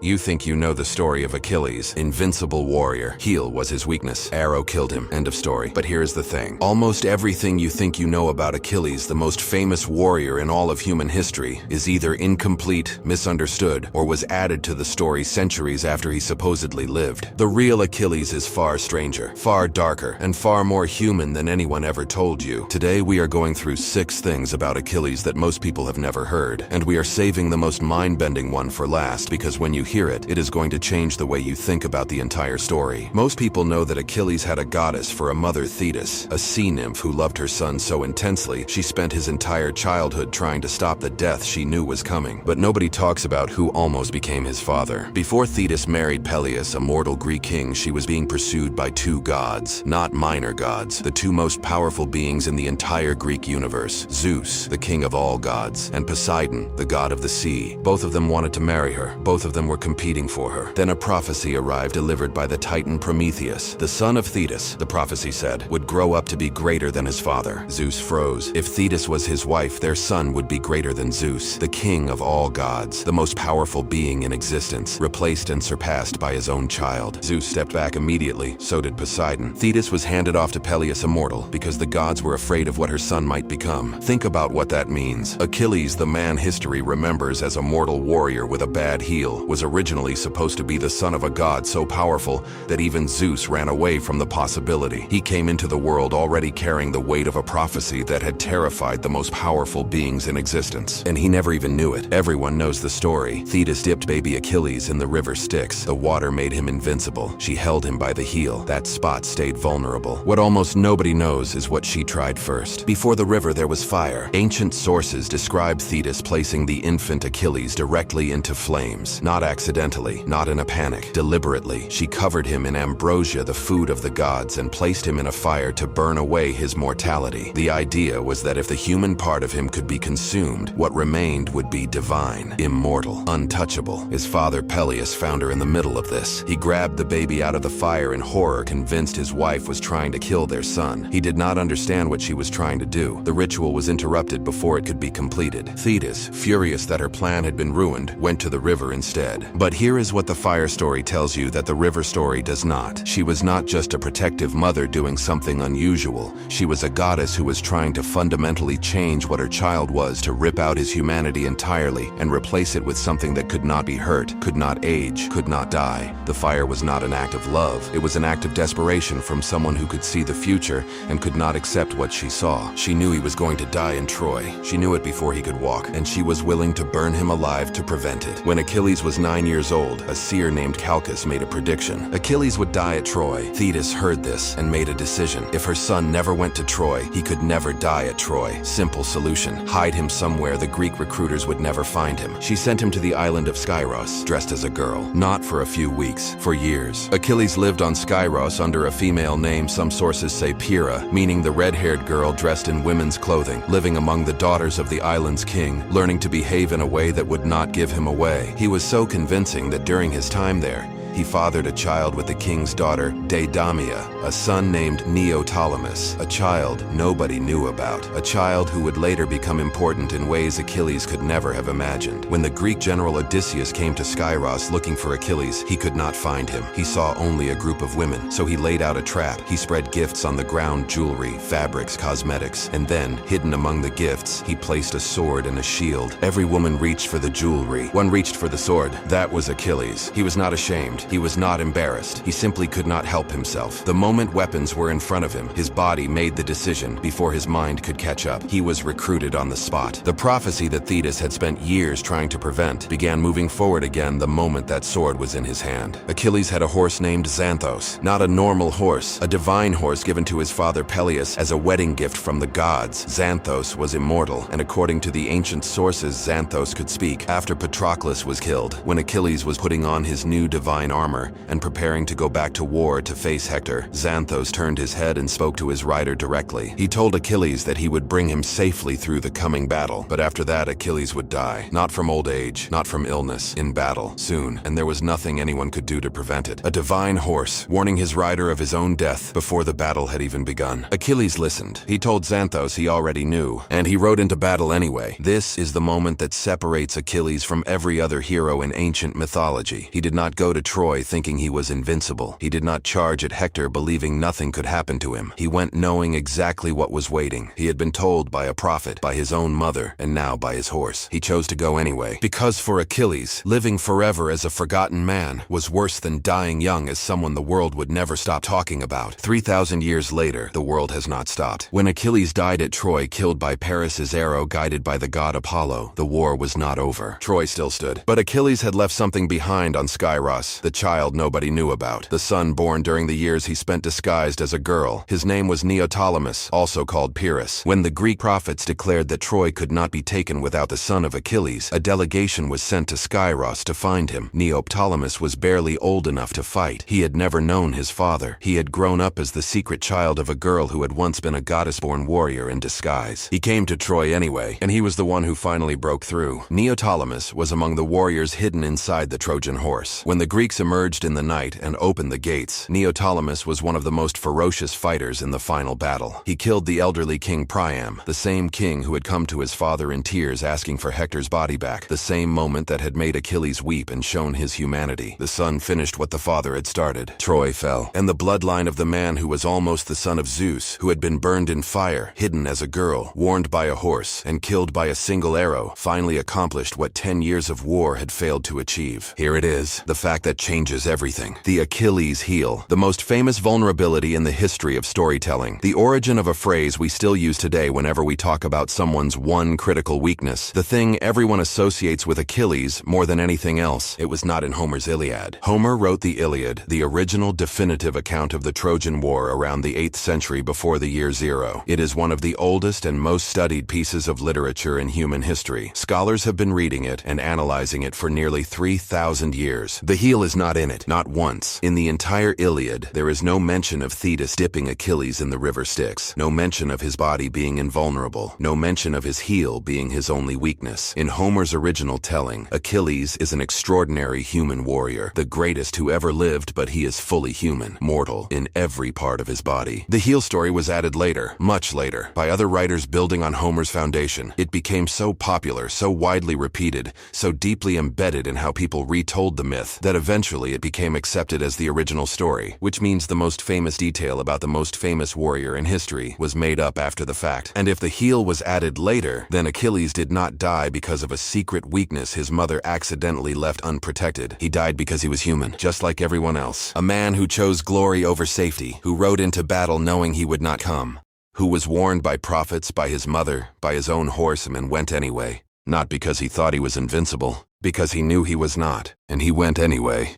You think you know the story of Achilles, invincible warrior. Heel was his weakness. Arrow killed him. End of story. But here's the thing. Almost everything you think you know about Achilles, the most famous warrior in all of human history, is either incomplete, misunderstood, or was added to the story centuries after he supposedly lived. The real Achilles is far stranger, far darker, and far more human than anyone ever told you. Today we are going through 6 things about Achilles that most people have never heard, and we are saving the most mind-bending one for last because when you hear it, it is going to change the way you think about the entire story. Most people know that Achilles had a goddess for a mother, Thetis, a sea nymph who loved her son so intensely she spent his entire childhood trying to stop the death she knew was coming. But nobody talks about who almost became his father. Before Thetis married Peleus, a mortal Greek king, she was being pursued by 2 gods, not minor gods, the 2 most powerful beings in the entire Greek universe, Zeus, the king of all gods, and Poseidon, the god of the sea. Both of them wanted to marry her. Both of them were competing for her. Then a prophecy arrived delivered by the titan Prometheus. The son of Thetis, the prophecy said, would grow up to be greater than his father. Zeus froze. If Thetis was his wife, their son would be greater than Zeus, the king of all gods, the most powerful being in existence, replaced and surpassed by his own child. Zeus stepped back immediately, so did Poseidon. Thetis was handed off to Peleus, immortal, because the gods were afraid of what her son might become. Think about what that means. Achilles, the man history remembers as a mortal warrior with a bad heel, was originally supposed to be the son of a god so powerful that even Zeus ran away from the possibility. He came into the world already carrying the weight of a prophecy that had terrified the most powerful beings in existence. And he never even knew it. Everyone knows the story. Thetis dipped baby Achilles in the River Styx. The water made him invincible. She held him by the heel. That spot stayed vulnerable. What almost nobody knows is what she tried first. Before the river there was fire. Ancient sources describe Thetis placing the infant Achilles directly into flames. Not accidentally, not in a panic. Deliberately, she covered him in ambrosia, the food of the gods, and placed him in a fire to burn away his mortality. The idea was that if the human part of him could be consumed, what remained would be divine, immortal, untouchable. His father Peleus found her in the middle of this. He grabbed the baby out of the fire in horror, convinced his wife was trying to kill their son. He did not understand what she was trying to do. The ritual was interrupted before it could be completed. Thetis, furious that her plan had been ruined, went to the river instead. But here is what the fire story tells you that the river story does not. She was not just a protective mother doing something unusual. She was a goddess who was trying to fundamentally change what her child was, to rip out his humanity entirely and replace it with something that could not be hurt, could not age, could not die. The fire was not an act of love. It was an act of desperation from someone who could see the future and could not accept what she saw. She knew he was going to die in Troy. She knew it before he could walk, and she was willing to burn him alive to prevent it. When Achilles was 9 years old, a seer named Calchas made a prediction. Achilles would die at Troy. Thetis heard this and made a decision. If her son never went to Troy, he could never die at Troy. Simple solution. Hide him somewhere the Greek recruiters would never find him. She sent him to the island of Skyros, dressed as a girl. Not for a few weeks, for years. Achilles lived on Skyros under a female name, some sources say Pyrrha, meaning the red-haired girl dressed in women's clothing, living among the daughters of the island's king, learning to behave in a way that would not give him away. He was so convincing that during his time there, he fathered a child with the king's daughter, Deidamia, a son named Neoptolemus, a child nobody knew about, a child who would later become important in ways Achilles could never have imagined. When the Greek general Odysseus came to Skyros looking for Achilles, he could not find him. He saw only a group of women, so he laid out a trap. He spread gifts on the ground, jewelry, fabrics, cosmetics, and then, hidden among the gifts, he placed a sword and a shield. Every woman reached for the jewelry. One reached for the sword. That was Achilles. He was not ashamed. He was not embarrassed. He simply could not help himself. The moment weapons were in front of him, his body made the decision before his mind could catch up. He was recruited on the spot. The prophecy that Thetis had spent years trying to prevent began moving forward again the moment that sword was in his hand. Achilles had a horse named Xanthos. Not a normal horse, a divine horse given to his father Peleus as a wedding gift from the gods. Xanthos was immortal, and according to the ancient sources, Xanthos could speak. After Patroclus was killed, when Achilles was putting on his new divine fine armor and preparing to go back to war to face Hector, Xanthos turned his head and spoke to his rider directly. He told Achilles that he would bring him safely through the coming battle, but after that Achilles would die. Not from old age, not from illness, in battle, soon, and there was nothing anyone could do to prevent it. A divine horse, warning his rider of his own death before the battle had even begun. Achilles listened. He told Xanthos he already knew, and he rode into battle anyway. This is the moment that separates Achilles from every other hero in ancient mythology. He did not go to Troy thinking he was invincible. He did not charge at Hector believing nothing could happen to him. He went knowing exactly what was waiting. He had been told by a prophet, by his own mother, and now by his horse. He chose to go anyway. Because for Achilles, living forever as a forgotten man was worse than dying young as someone the world would never stop talking about. 3,000 years later, the world has not stopped. When Achilles died at Troy, killed by Paris's arrow guided by the god Apollo, the war was not over. Troy still stood. But Achilles had left something behind on Skyros, the child nobody knew about. The son born during the years he spent disguised as a girl. His name was Neoptolemus, also called Pyrrhus. When the Greek prophets declared that Troy could not be taken without the son of Achilles, a delegation was sent to Skyros to find him. Neoptolemus was barely old enough to fight. He had never known his father. He had grown up as the secret child of a girl who had once been a goddess-born warrior in disguise. He came to Troy anyway, and he was the one who finally broke through. Neoptolemus was among the warriors hidden inside the Trojan horse. When the Greeks emerged in the night and opened the gates, Neoptolemus was one of the most ferocious fighters in the final battle. He killed the elderly king Priam, the same king who had come to his father in tears asking for Hector's body back, the same moment that had made Achilles weep and shown his humanity. The son finished what the father had started. Troy fell, and the bloodline of the man who was almost the son of Zeus, who had been burned in fire, hidden as a girl, warned by a horse, and killed by a single arrow, finally accomplished what 10 years of war had failed to achieve. Here it is, the fact that changes everything. The Achilles heel, the most famous vulnerability in the history of storytelling. The origin of a phrase we still use today whenever we talk about someone's one critical weakness. The thing everyone associates with Achilles more than anything else. It was not in Homer's Iliad. Homer wrote the Iliad, the original definitive account of the Trojan War, around the 8th century before the year 0. It is one of the oldest and most studied pieces of literature in human history. Scholars have been reading it and analyzing it for nearly 3,000 years. The heel is not in it, not once. In the entire Iliad, there is no mention of Thetis dipping Achilles in the River Styx, no mention of his body being invulnerable, no mention of his heel being his only weakness. In Homer's original telling, Achilles is an extraordinary human warrior, the greatest who ever lived, but he is fully human, mortal, in every part of his body. The heel story was added later, much later, by other writers building on Homer's foundation. It became so popular, so widely repeated, so deeply embedded in how people retold the myth, that eventually it became accepted as the original story, which means the most famous detail about the most famous warrior in history was made up after the fact. And if the heel was added later, then Achilles did not die because of a secret weakness his mother accidentally left unprotected. He died because he was human, just like everyone else. A man who chose glory over safety, who rode into battle knowing he would not come, who was warned by prophets, by his mother, by his own horseman, went anyway. Not because he thought he was invincible, because he knew he was not, and he went anyway.